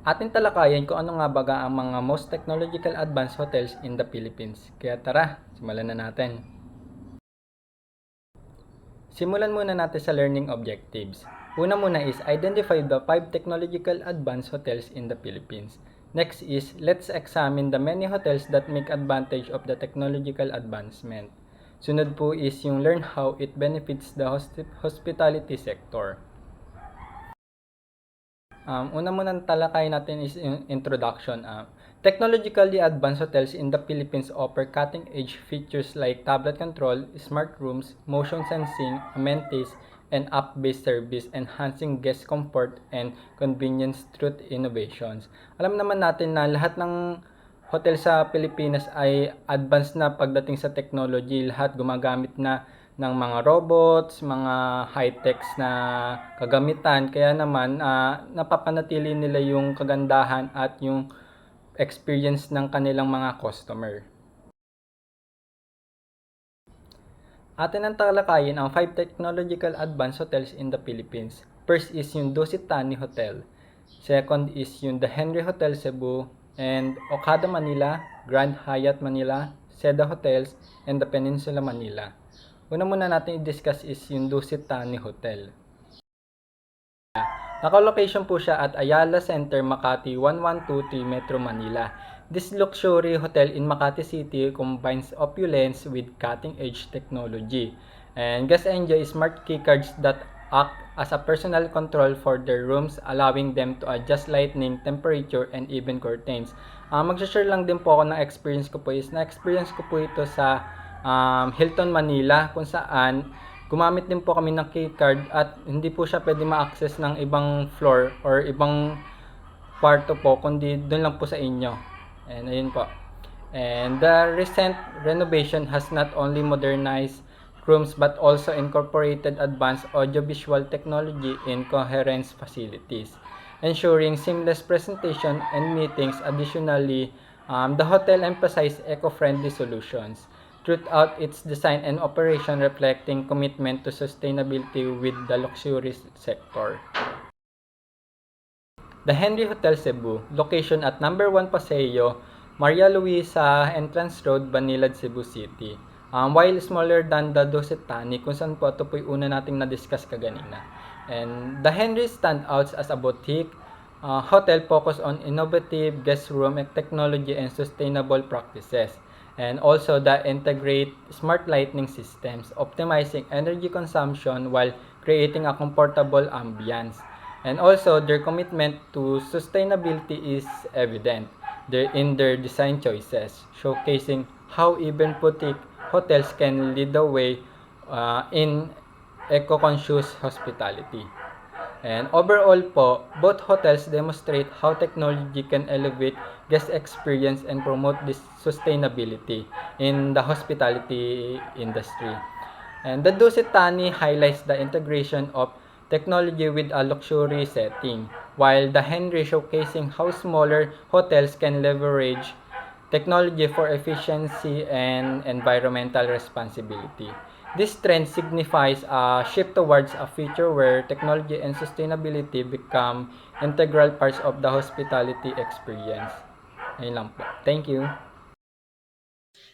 Atin talakayin kung ano nga baga ang mga most technological advanced hotels in the Philippines. Kaya tara, simulan na natin. Simulan muna natin sa learning objectives. Una muna is identify the 5 technological advanced hotels in the Philippines. Next is let's examine the many hotels that make advantage of the technological advancement. Sunod po is yung learn how it benefits the hospitality sector. Una muna talakayin natin is yung introduction. Technologically advanced hotels in the Philippines offer cutting-edge features like tablet control, smart rooms, motion sensing, amenities, and app-based service, enhancing guest comfort and convenience through innovations. Alam naman natin na lahat ng hotel sa Pilipinas ay advanced na pagdating sa technology. Lahat gumagamit na ng mga robots, mga high-techs na kagamitan. Kaya naman, napapanatili nila yung kagandahan at yung experience ng kanilang mga customer. Atin ang talakayin ang 5 technological advanced hotels in the Philippines. First is yung Dusit Thani Hotel. Second is yung The Henry Hotel Cebu and Okada Manila, Grand Hyatt Manila, Seda Hotels, and The Peninsula Manila. Una muna natin i-discuss is yung Dusit Thani Hotel. Naka-location po siya at Ayala Center, Makati 1123 Metro Manila. This luxury hotel in Makati City combines opulence with cutting-edge technology. And guests enjoy smart keycards that act as a personal control for their rooms, allowing them to adjust lighting, temperature, and even curtains. Mag-share lang din po ako ng experience ko po is na-experience ko po ito sa Hilton Manila kung saan gumamit din po kami ng keycard at hindi po siya pwede ma-access ng ibang floor or ibang kwarto po kundi doon lang po sa inyo. And ayun po. And the recent renovation has not only modernized rooms but also incorporated advanced audiovisual technology in coherence facilities, ensuring seamless presentation and meetings. Additionally, the hotel emphasized eco-friendly solutions throughout its design and operation, reflecting commitment to sustainability with the luxury sector. The Henry Hotel Cebu, location at number 1 Paseo, Maria Luisa Entrance Road, Banilad, Cebu City. While smaller than the Dusit Thani, kung saan po ito po yung una nating na-discuss kaganina. And the Henry stands out as a boutique hotel focused on innovative guest room technology and sustainable practices. And also the integrate smart lighting systems, optimizing energy consumption while creating a comfortable ambience. And also, their commitment to sustainability is evident in their design choices, showcasing how even boutique hotels can lead the way in eco-conscious hospitality. And overall po, both hotels demonstrate how technology can elevate guest experience and promote this sustainability in the hospitality industry. And the Dusit Thani highlights the integration of technology with a luxury setting, while the Henry showcasing how smaller hotels can leverage technology for efficiency and environmental responsibility. This trend signifies a shift towards a future where technology and sustainability become integral parts of the hospitality experience. Ayun lang po. Thank you.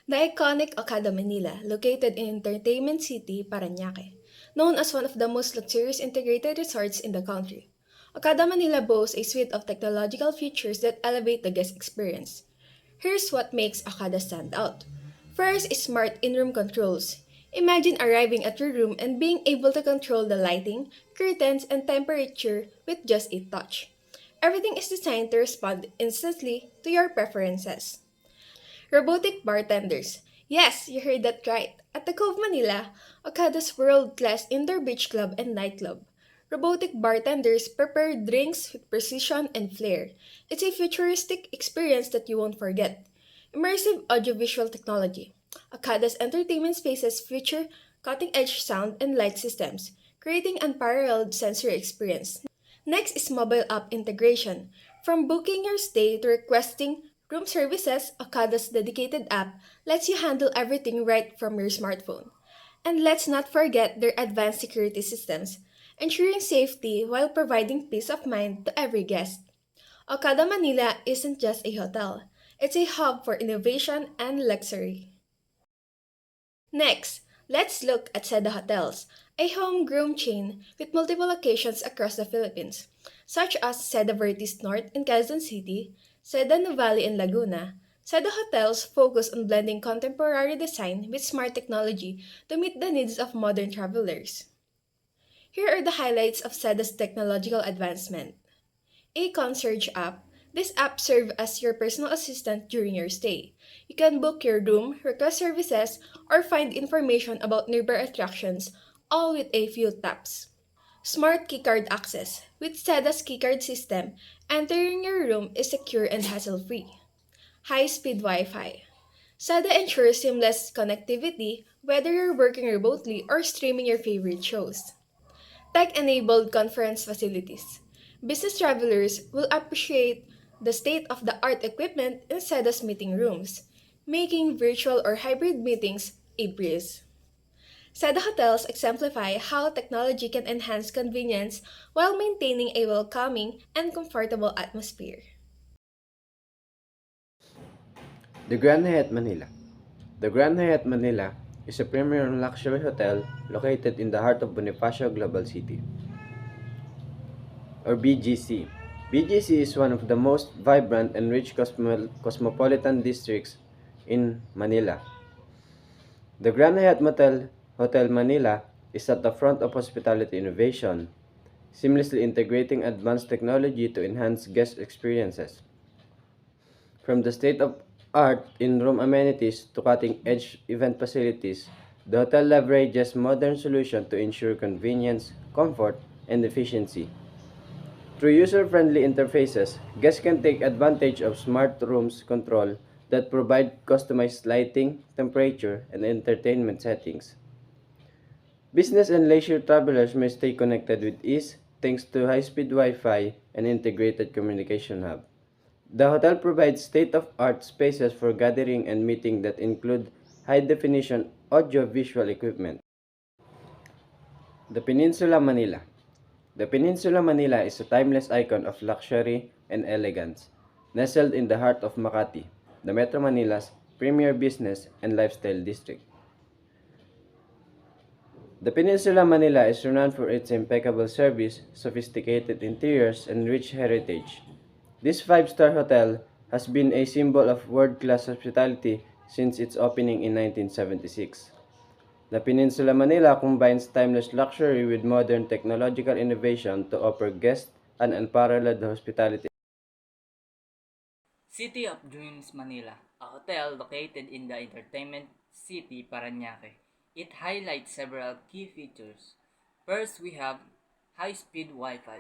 The iconic Okada Manila, located in Entertainment City, Parañaque, known as one of the most luxurious integrated resorts in the country. Okada Manila boasts a suite of technological features that elevate the guest experience. Here's what makes Okada stand out. First is smart in-room controls. Imagine arriving at your room and being able to control the lighting, curtains, and temperature with just a touch. Everything is designed to respond instantly to your preferences. Robotic bartenders. Yes, you heard that right. At the Cove Manila, Okada's world-class indoor beach club and nightclub. Robotic bartenders prepare drinks with precision and flair. It's a futuristic experience that you won't forget. Immersive audiovisual technology. Okada's entertainment spaces feature cutting-edge sound and light systems, creating unparalleled sensory experience. Next is mobile app integration. From booking your stay to requesting room services, Okada's dedicated app lets you handle everything right from your smartphone. And let's not forget their advanced security systems, ensuring safety while providing peace of mind to every guest. Okada Manila isn't just a hotel, it's a hub for innovation and luxury. Next, let's look at Seda Hotels, a homegrown chain with multiple locations across the Philippines, such as Seda Vertis North in Quezon City, Seda Nuvali in Laguna. Seda Hotels focus on blending contemporary design with smart technology to meet the needs of modern travelers. Here are the highlights of Seda's technological advancement. A concierge app. This app serves as your personal assistant during your stay. You can book your room, request services, or find information about nearby attractions, all with a few taps. Smart keycard access. With SEDA's keycard system, entering your room is secure and hassle-free. High-speed Wi-Fi. SEDA ensures seamless connectivity whether you're working remotely or streaming your favorite shows. Tech-enabled conference facilities. Business travelers will appreciate the state-of-the-art equipment in SEDA's meeting rooms, making virtual or hybrid meetings a breeze. SEDA hotels exemplify how technology can enhance convenience while maintaining a welcoming and comfortable atmosphere. The Grand Hyatt Manila. The Grand Hyatt Manila is a premier luxury hotel located in the heart of Bonifacio Global City, or BGC. BGC is one of the most vibrant and rich cosmopolitan districts in Manila. The Grand Hyatt Hotel Manila is at the front of hospitality innovation, seamlessly integrating advanced technology to enhance guest experiences. From the state-of-art in-room amenities to cutting-edge event facilities, the hotel leverages modern solutions to ensure convenience, comfort, and efficiency. Through user-friendly interfaces, guests can take advantage of smart rooms control that provide customized lighting, temperature, and entertainment settings. Business and leisure travelers may stay connected with ease thanks to high-speed Wi-Fi and integrated communication hub. The hotel provides state-of-art spaces for gathering and meeting that include high-definition audio-visual equipment. The Peninsula Manila. The Peninsula Manila is a timeless icon of luxury and elegance, nestled in the heart of Makati, the Metro Manila's premier business and lifestyle district. The Peninsula Manila is renowned for its impeccable service, sophisticated interiors, and rich heritage. This five-star hotel has been a symbol of world-class hospitality since its opening in 1976. The Peninsula Manila combines timeless luxury with modern technological innovation to offer guests an unparalleled hospitality. City of Dreams Manila, a hotel located in the entertainment city Parañaque. It highlights several key features. First, we have high-speed Wi-Fi.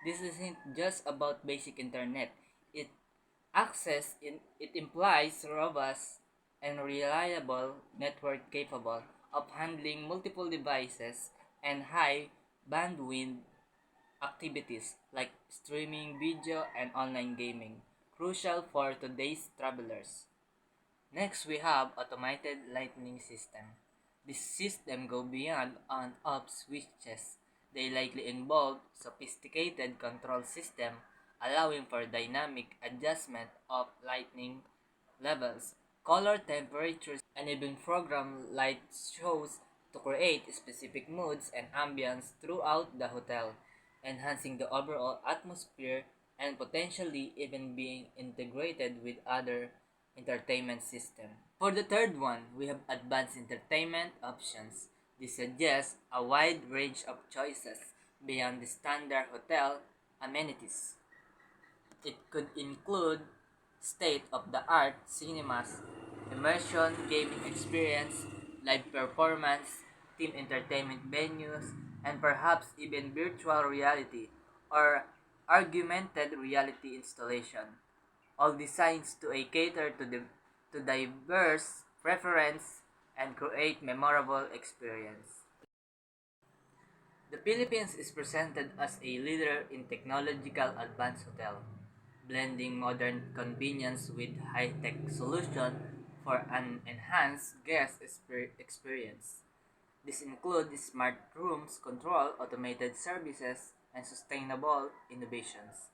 This isn't just about basic internet. It it implies robust and reliable network capable of handling multiple devices and high bandwidth activities like streaming video and online gaming, crucial for today's travelers. Next, we have automated lighting system. This system go beyond on-off switches. They likely involve sophisticated control system allowing for dynamic adjustment of lighting levels, color temperatures, and even program light shows to create specific moods and ambience throughout the hotel, enhancing the overall atmosphere and potentially even being integrated with other entertainment system. For the third one, we have advanced entertainment options. This suggests a wide range of choices beyond the standard hotel amenities. It could include state-of-the-art cinemas, immersion gaming experience, live performance, team entertainment venues, and perhaps even virtual reality or augmented reality installation, all designed to cater to diverse preference and create memorable experience. The Philippines is presented as a leader in technological advanced hotel, blending modern convenience with high-tech solution for an enhanced guest experience. This includes smart rooms control, automated services, and sustainable innovations,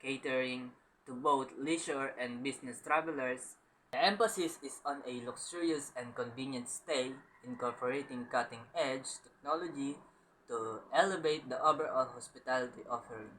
catering to both leisure and business travelers. The emphasis is on a luxurious and convenient stay, incorporating cutting-edge technology to elevate the overall hospitality offering.